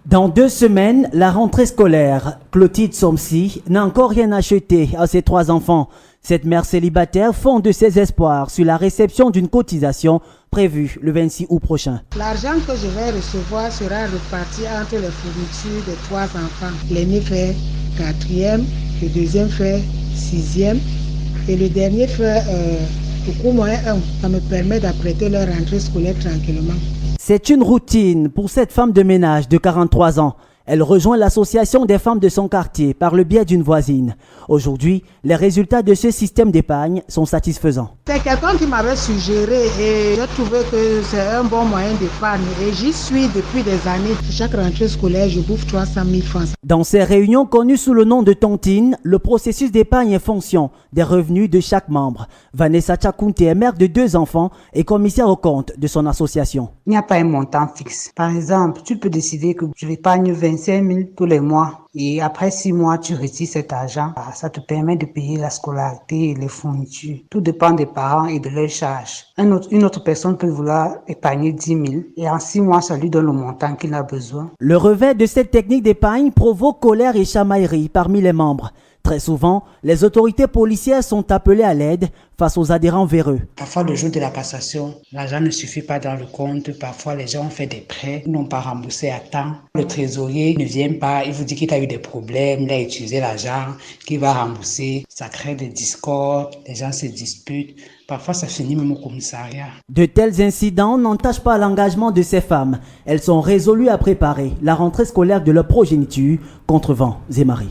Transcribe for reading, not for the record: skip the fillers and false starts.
Dans 2 semaines, la rentrée scolaire. Clotilde Somsi n'a encore rien acheté à ses 3 enfants. Cette mère célibataire fonde ses espoirs sur la réception d'une cotisation prévue le 26 août prochain. L'argent que je vais recevoir sera réparti entre les fournitures des 3 enfants. L'aîné fait 4e, le deuxième fait 6e et le dernier fait au moins 1. Ça me permet d'apprêter leur rentrée scolaire tranquillement. C'est une routine pour cette femme de ménage de 43 ans. Elle rejoint l'association des femmes de son quartier par le biais d'une voisine. Aujourd'hui, les résultats de ce système d'épargne sont satisfaisants. C'est quelqu'un qui m'avait suggéré et j'ai trouvé que c'est un bon moyen d'épargne et j'y suis depuis des années. Chaque rentrée scolaire, je bouffe 300 000 francs. Dans ces réunions connues sous le nom de tontine, le processus d'épargne est fonction des revenus de chaque membre. Vanessa Tchakounte est mère de 2 enfants et commissaire aux comptes de son association. Il n'y a pas un montant fixe. Par exemple, tu peux décider que tu épargnes 25 000 tous les mois et après 6 mois, tu retires cet argent. Ça te permet de payer la scolarité et les fournitures. Tout dépend des parents et de leurs charges. Une autre personne peut vouloir épargner 10 000 et en 6 mois, ça lui donne le montant qu'il a besoin. Le revers de cette technique d'épargne provoque colère et chamaillerie parmi les membres. Très souvent, les autorités policières sont appelées à l'aide face aux adhérents véreux. Parfois, le jour de la cassation, l'argent ne suffit pas dans le compte. Parfois, les gens ont fait des prêts, n'ont pas remboursé à temps. Le trésorier ne vient pas, il vous dit qu'il a eu des problèmes, il a utilisé l'argent, qu'il va rembourser. Ça crée des discordes, les gens se disputent. Parfois, ça finit même au commissariat. De tels incidents n'entachent pas l'engagement de ces femmes. Elles sont résolues à préparer la rentrée scolaire de leur progéniture contre vents et marées.